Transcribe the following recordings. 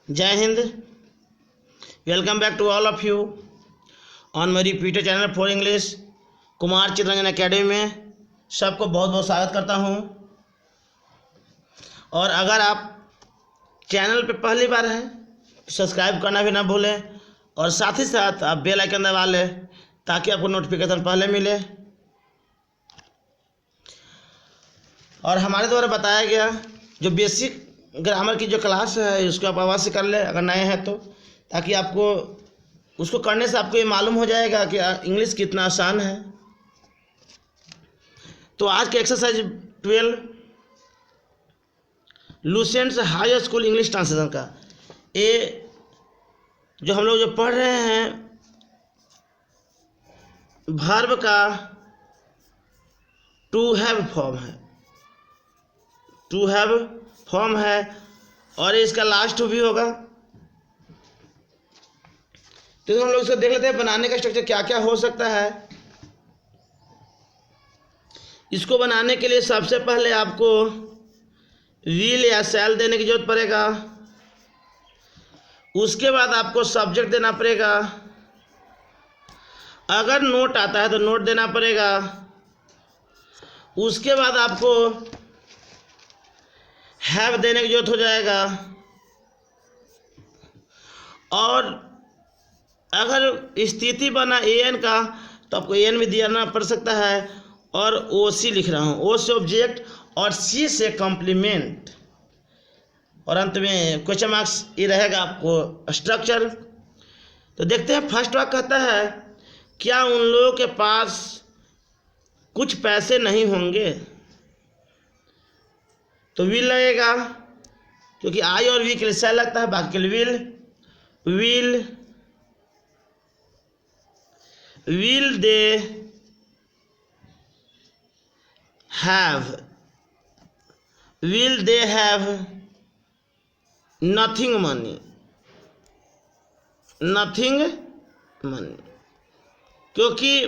जय हिंद। Welcome back to all of you on my repeated channel for English Kumar Chitranjan academy में सबको बहुत बहुत स्वागत करता हूं। और अगर आप चैनल पे पहली बार हैं तो सब्सक्राइब करना भी ना भूलें और साथ ही साथ आप बेल आइकन दबा लें ताकि आपको नोटिफिकेशन पहले मिले। और हमारे द्वारा बताया गया जो बेसिक ग्रामर की जो क्लास है उसको आप आवाज़ से कर ले अगर नए हैं तो, ताकि आपको उसको करने से आपको ये मालूम हो जाएगा कि इंग्लिश कितना आसान है। तो आज के exercise 12 Lucent's high school English translation का ये जो हम लोग जो पढ़ रहे हैं वर्ब का टू हैव फॉर्म है, टू हैव फॉर्म है और इसका लास्ट भी होगा। तो हम लोग इसको देख लेते हैं बनाने का स्ट्रक्चर क्या क्या हो सकता है। इसको बनाने के लिए सबसे पहले आपको विल या शैल देने की जरूरत पड़ेगा। उसके बाद आपको सब्जेक्ट देना पड़ेगा। अगर नोट आता है तो नोट देना पड़ेगा। उसके बाद आपको हैव देने की जरूरत हो जाएगा। और अगर स्थिति बना एन का तो आपको एन भी देना पड़ सकता है। और ओ सी लिख रहा हूँ, ओ से ऑब्जेक्ट और सी से कॉम्प्लीमेंट और अंत में क्वेश्चन मार्क्स ये रहेगा आपको स्ट्रक्चर। तो देखते हैं फर्स्ट वाक्य कहता है क्या उन लोगों के पास कुछ पैसे नहीं होंगे, तो विल लगेगा क्योंकि आई और वी के लिए शैल लगता है, बाकी के लिए will they have nothing money, क्योंकि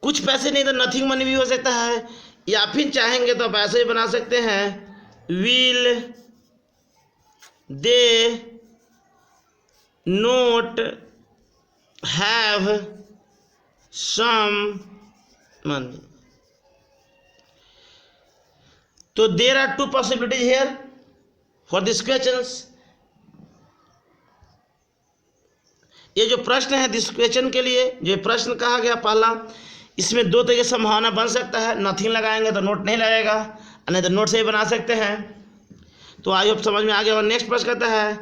कुछ पैसे नहीं तो नथिंग मनी भी हो सकता है, या फिर चाहेंगे तो आप ऐसे ही बना सकते हैं will they not have some money. तो there are two possibilities here for this questions. ये जो प्रश्न है दिस क्वेश्चन के लिए जो प्रश्न कहा गया पहला, इसमें दो तरह की संभावना बन सकता है। नथिंग लगाएंगे तो नोट नहीं लगेगा, नहीं तो नोट से ही बना सकते हैं। तो आई होप समझ में आ गया। और नेक्स्ट प्रश्न कहता है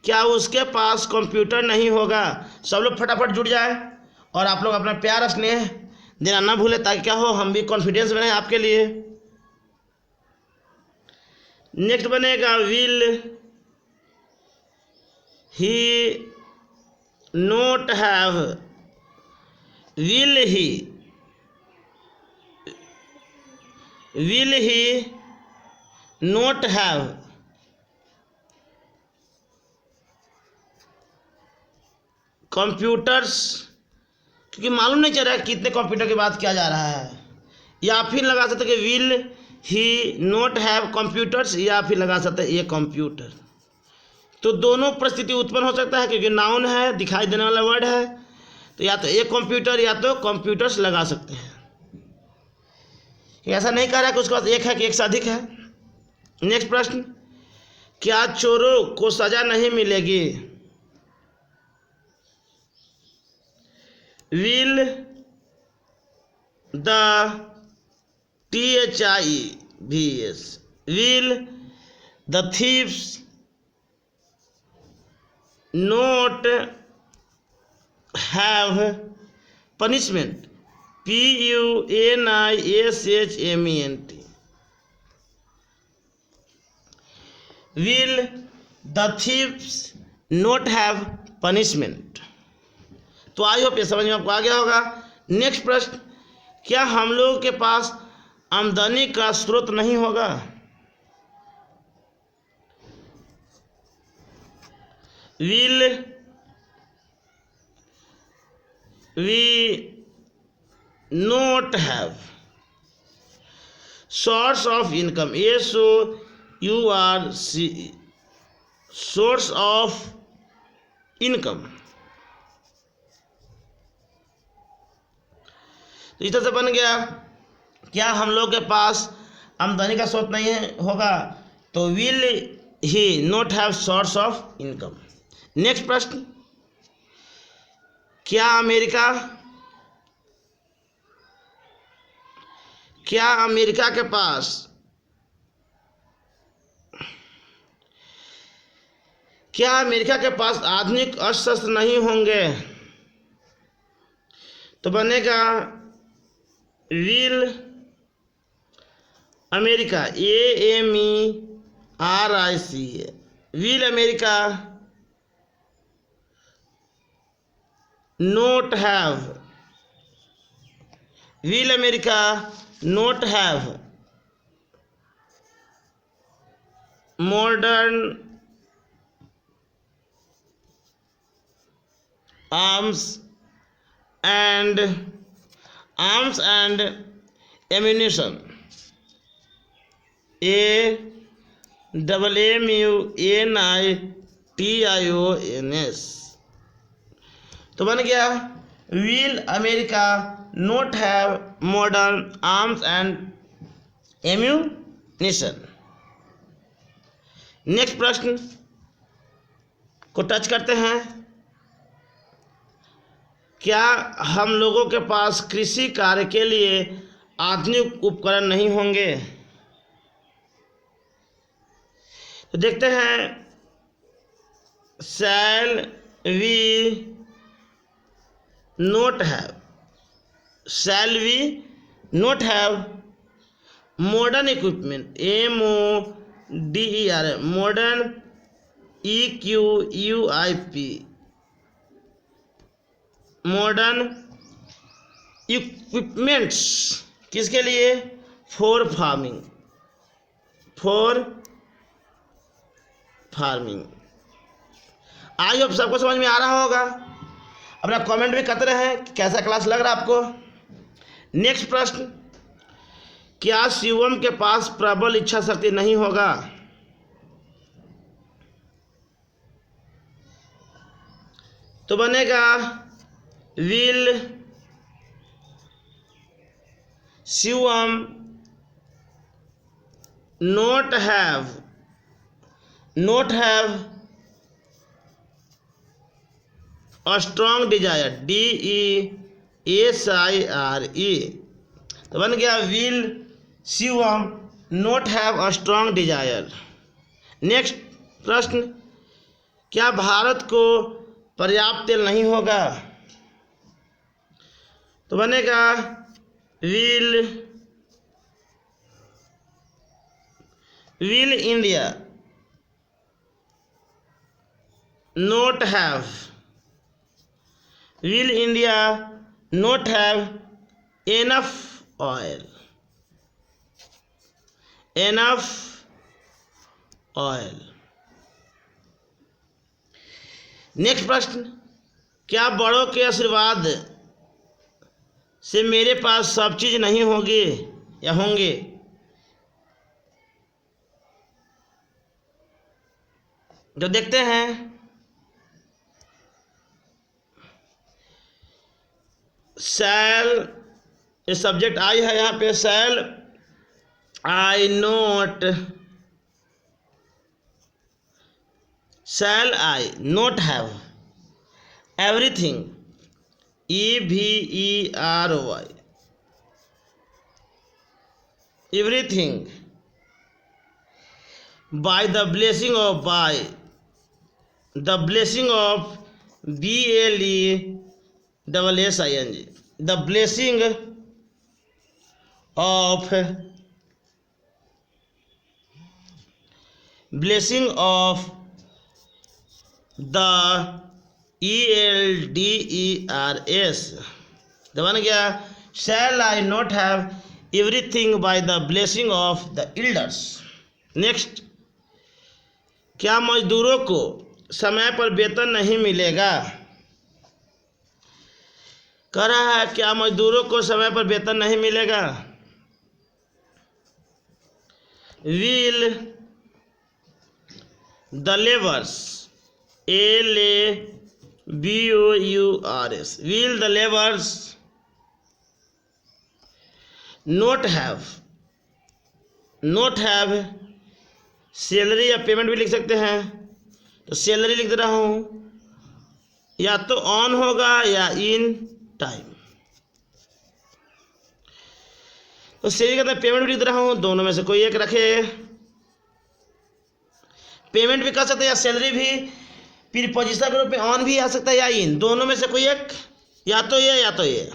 क्या उसके पास कंप्यूटर नहीं होगा। सब लोग फटाफट जुड़ जाए और आप लोग अपना प्यार स्नेह देना ना भूले ताकि क्या हो हम भी कॉन्फिडेंस बने आपके लिए। नेक्स्ट बनेगा will he note have, will he note have computers, क्योंकि मालूम नहीं चल रहा है कितने कंप्यूटर की बात किया जा रहा है। या फिर लगा सकते कि will he note have computers, या फिर लगा सकते ये कंप्यूटर। तो दोनों परिस्थिति उत्पन्न हो सकता है क्योंकि नाउन है, दिखाई देने वाला वर्ड है, तो या तो एक कंप्यूटर या तो कंप्यूटर्स लगा सकते हैं। ऐसा नहीं कह रहा कि उसके पास एक है कि एक से अधिक है। नेक्स्ट प्रश्न क्या चोरों को सजा नहीं मिलेगी। Will the thieves, will the thieves not have punishment, punishment, will the thieves not have punishment। तो आई होप ये समझ में आपको आ गया होगा। नेक्स्ट प्रश्न क्या हम लोगों के पास आमदनी का स्रोत नहीं होगा। Will we not have source of income, SOURCE source of income. तो इस तरह से बन गया, क्या हम लोग के पास आमदनी का स्रोत नहीं है होगा तो will he not have source of income. Next प्रश्न, क्या अमेरिका के पास आधुनिक अस्त्र नहीं होंगे? तो बनेगा will America, AMERIC, will America not have modern arms and ammunition, AMMUNITIONS। तो बन गया will America not have modern arms and ammunition. Next प्रश्न को टच करते हैं, क्या हम लोगों के पास कृषि कार्य के लिए आधुनिक उपकरण नहीं होंगे? तो देखते हैं, shall we not have modern equipment, MODER, modern EQUIP, modern equipments किसके लिए? For farming. आई होप सबको समझ में आ रहा होगा। अपना कमेंट भी करते रहे कैसा क्लास लग रहा है आपको। नेक्स्ट प्रश्न, क्या शिवम के पास प्रबल इच्छा शक्ति नहीं होगा? तो बनेगा will Shivam not have a strong desire, DESIRE। तो बन गया will Shivam not have a strong Dzire. Next प्रश्न, क्या भारत को पर्याप्त तेल नहीं होगा? तो बनेगा will India not have enough oil। Next प्रश्न, क्या बड़ों के आशीर्वाद से मेरे पास सब चीज नहीं होगी या होंगे? तो देखते हैं, शैल ये सब्जेक्ट आई है यहाँ पे, shall I not have everything, EVERY, everything by the blessing of BLESSING, the blessing of the ELDERS। तो बन गया shall I not have everything by the blessing of the elders। Next, क्या मजदूरों को समय पर वेतन नहीं मिलेगा? कह रहा है क्या मजदूरों को समय पर वेतन नहीं मिलेगा? Will the labours, LABOURS, will the laborers not have salary या पेमेंट भी लिख सकते हैं। तो सैलरी लिख दे रहा हूँ, या तो ऑन होगा या इन टाइम। तो सैलरी कहते हैं, पेमेंट भी लिख दे रहा हूँ, दोनों में से कोई एक रखे। पेमेंट भी कर सकते हैं या सैलरी भी प्रीपोजिशन के रूप में ऑन भी आ सकता है या इन, दोनों में से कोई एक, या तो ये या तो ये।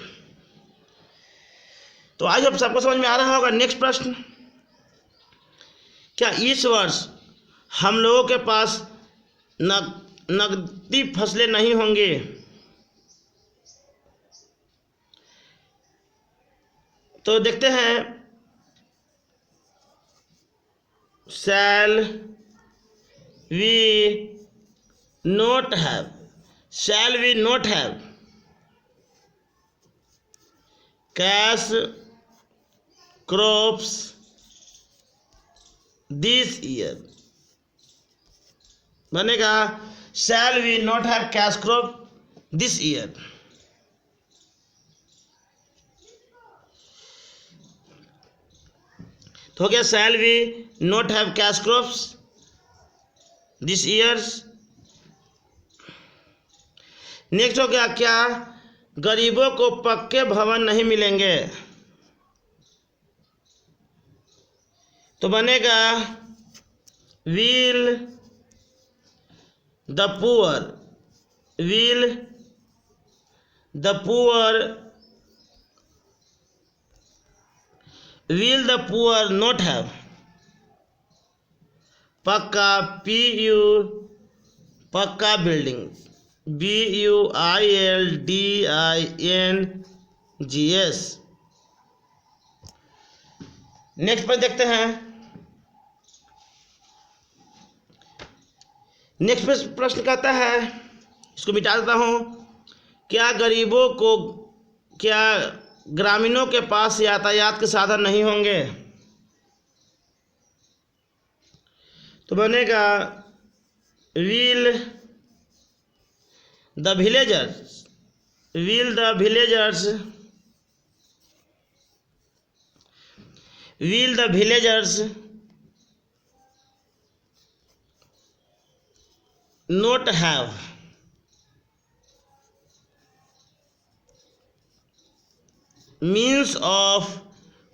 तो आज अब सबको समझ में आ रहा होगा। नेक्स्ट प्रश्न, क्या इस वर्ष हम लोगों के पास नकदी फसलें नहीं होंगे? तो देखते हैं, shall we not have cash crops this year? बनेगा shall we not have cash crop this year. तो हो गया shall we not have cash crops this years. Next हो गया, क्या गरीबों को पक्के भवन नहीं मिलेंगे? तो बनेगा will the poor not have पक्का पक्का बिल्डिंग BUILDINGS। नेक्स्ट पर देखते हैं। नेक्स्ट प्रश्न कहता है, इसको मिटा देता हूँ, क्या ग्रामीणों के पास यातायात के साधन नहीं होंगे? तो बनेगा will the villagers not have means of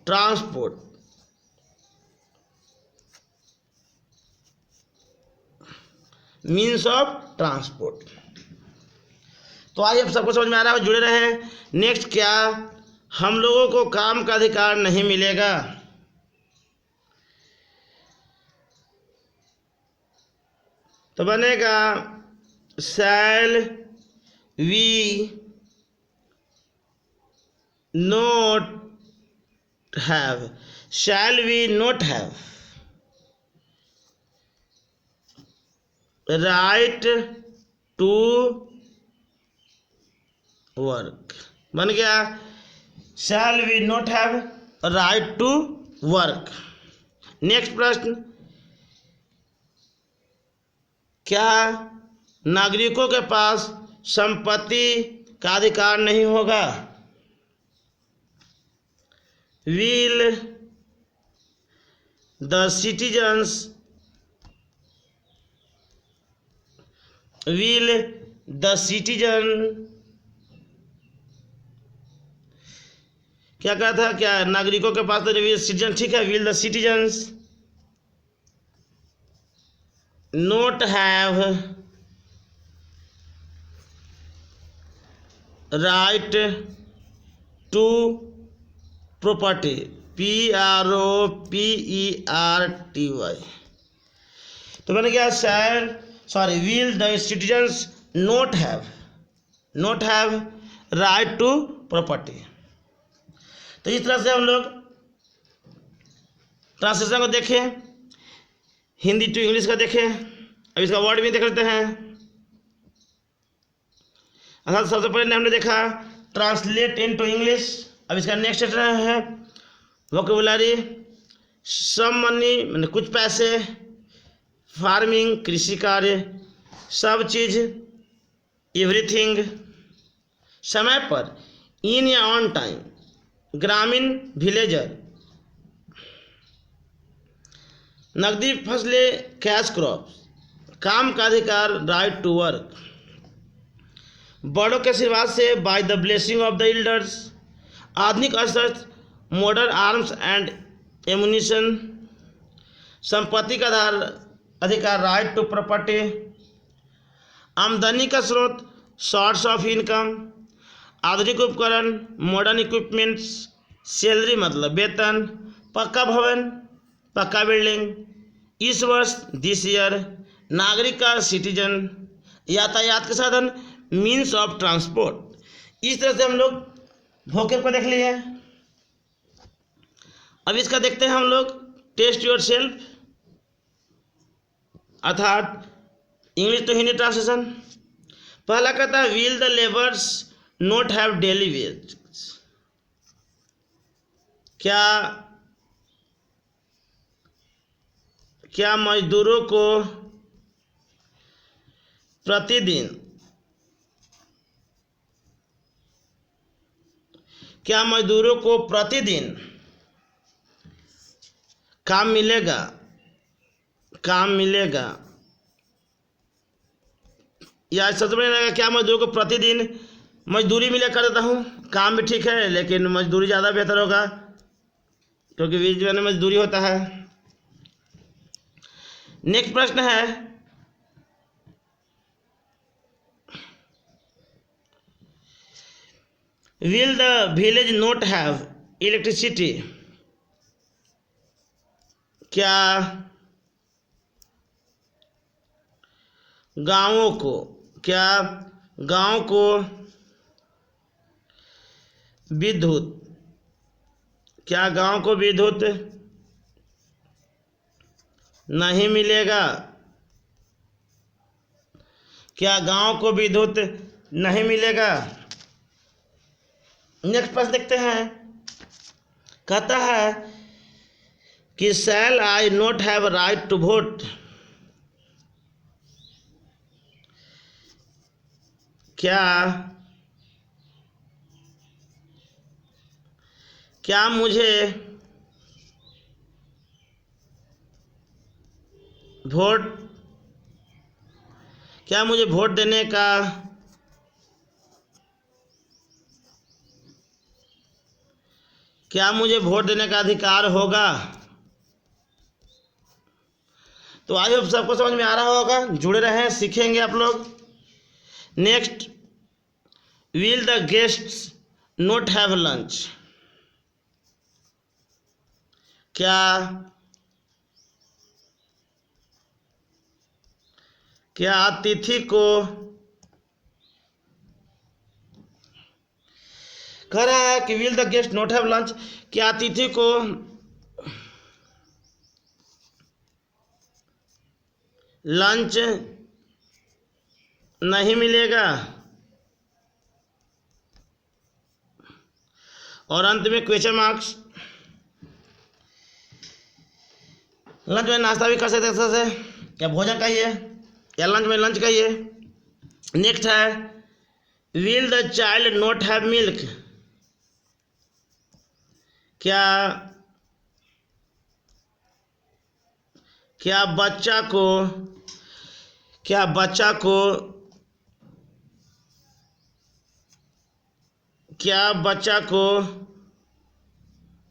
transport? तो आज अब सबको समझ में आ रहा है, जुड़े रहे। नेक्स्ट, क्या हम लोगों को काम का अधिकार नहीं मिलेगा? तो बनेगा shall we not have right to work. बन गया shall we not have right to work. Next प्रश्न, क्या नागरिकों के पास संपत्ति का अधिकार नहीं होगा? will the citizen क्या कहा था, क्या नागरिकों के पास तो सिटीजन, ठीक है, will the citizens not have right to property PROPERTY। तो मैंने क्या will the citizens not have right to property। तो इस तरह से हम लोग ट्रांसलेशन को देखें, हिंदी टू इंग्लिश का देखें। अब इसका वर्ड भी देख लेते हैं। सबसे पहले हमने देखा ट्रांसलेट इनटू इंग्लिश। अब इसका नेक्स्ट है वोकेबुलरी। सम मनी मैंने कुछ पैसे, फार्मिंग कृषि कार्य, सब चीज़ एवरीथिंग, समय पर इन या ऑन टाइम, ग्रामीण विलेजर, नकदी फसलें कैश क्रॉप, काम का अधिकार राइट टू वर्क, बड़ों के आशीर्वाद से by the blessing of the elders, आधुनिक अस्त्र मॉडर्न आर्म्स एंड एमुनिशन, संपत्ति का अधिकार राइट टू प्रॉपर्टी, आमदनी का स्रोत सोर्स ऑफ इनकम, आधुनिक उपकरण मॉडर्न इक्विपमेंट्स, सैलरी मतलब वेतन, पक्का भवन पक्का बिल्डिंग, इस वर्ष दिस ईयर, नागरिक का सिटीजन, यातायात के साधन मीन्स ऑफ ट्रांसपोर्ट। इस तरह से हम लोग वोकैब को देख लिए। अब इसका देखते हैं हम लोग टेस्ट योर सेल्फ, अर्थात इंग्लिश टू हिंदी ट्रांसलेशन। पहला कहता है will the labours not have daily veg, क्या मजदूरों को प्रतिदिन काम मिलेगा, या सबसे बड़ा रहेगा क्या मजदूरों को प्रतिदिन मजदूरी मिले कर देता हूँ। काम भी ठीक है लेकिन मजदूरी ज़्यादा बेहतर होगा क्योंकि बीच में मजदूरी होता है। नेक्स्ट प्रश्न है will the village not have electricity, क्या गांव को विद्युत नहीं मिलेगा, नेक्स्ट प्रश्न देखते हैं। कहता है कि shall I not have right to vote, क्या मुझे वोट देने का अधिकार होगा। तो आई होप सबको समझ में आ रहा होगा, जुड़े रहें, सीखेंगे आप लोग। Next will the guests not have lunch, क्या अतिथि को, कह रहा है कि will the guest not have lunch, क्या अतिथि को लंच नहीं मिलेगा। और अंत में क्वेश्चन मार्क्स। लंच में नाश्ता भी कर सकते हैं, क्या भोजन कहिए या लंच में लंच कहिए। नेक्स्ट है will the child not have milk, क्या बच्चा को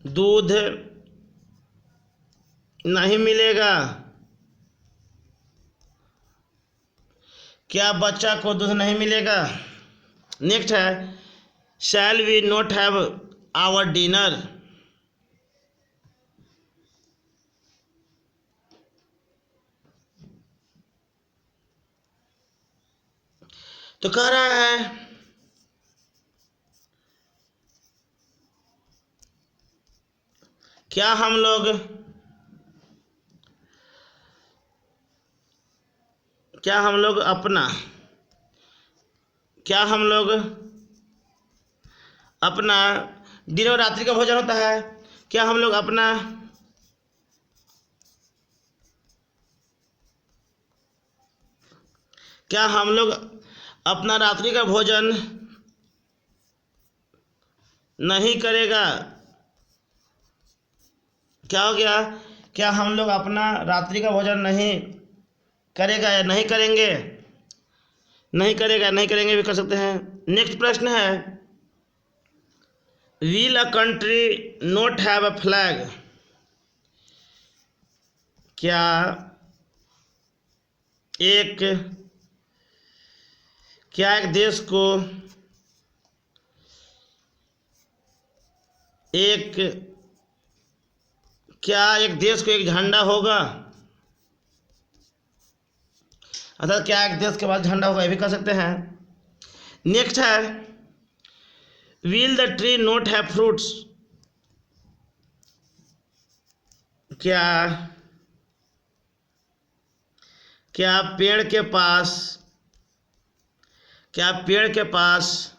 दूध नहीं मिलेगा, नेक्स्ट है shall we not have our dinner, तो कह रहा है क्या हम लोग अपना दिन और रात्रि का भोजन होता है, क्या हम लोग अपना क्या हम लोग अपना रात्रि का भोजन नहीं करेगा? क्या हो गया? क्या हम लोग अपना रात्रि का भोजन नहीं करेगा या नहीं करेंगे? नहीं करेगा, नहीं करेंगे भी कर सकते हैं। नेक्स्ट प्रश्न है, will a country not have a flag? क्या एक देश को एक झंडा होगा? अर्थात क्या एक देश के पास झंडा होगा, ये भी कर सकते हैं। नेक्स्ट है, will the tree not have fruits? क्या पेड़ के पास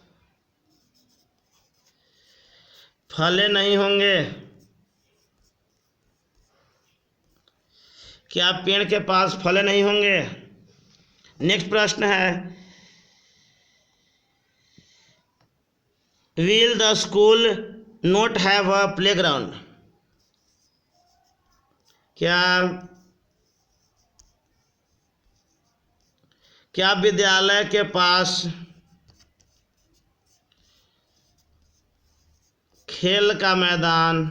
फले नहीं होंगे? क्या पेड़ के पास फले नहीं होंगे? नेक्स्ट प्रश्न है, will the school not have a playground? क्या विद्यालय के पास खेल का मैदान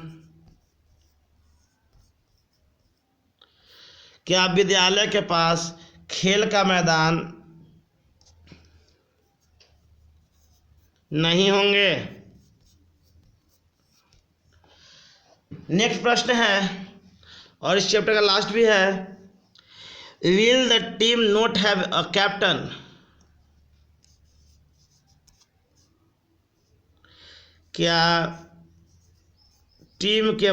नहीं होंगे? नेक्स्ट प्रश्न है, और इस चैप्टर का लास्ट भी है, will the team not have a captain? क्या टीम के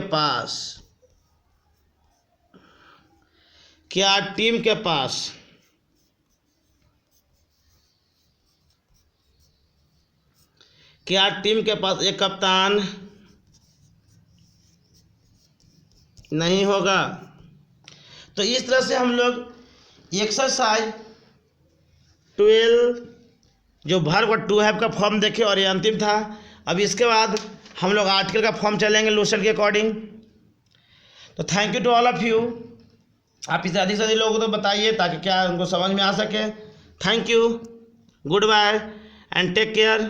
पास एक कप्तान नहीं होगा? तो इस तरह से हम लोग एक्सरसाइज 12 जो वर्ब और टू हैव का फॉर्म देखे, और ये अंतिम था। अब इसके बाद हम लोग आर्टिकल का फॉर्म चलेंगे लोशन के अकॉर्डिंग। तो thank you to all of you. आप इसे अधिक से अधिक लोगों को तो बताइए ताकि क्या उनको समझ में आ सके। Thank you, goodbye and take care.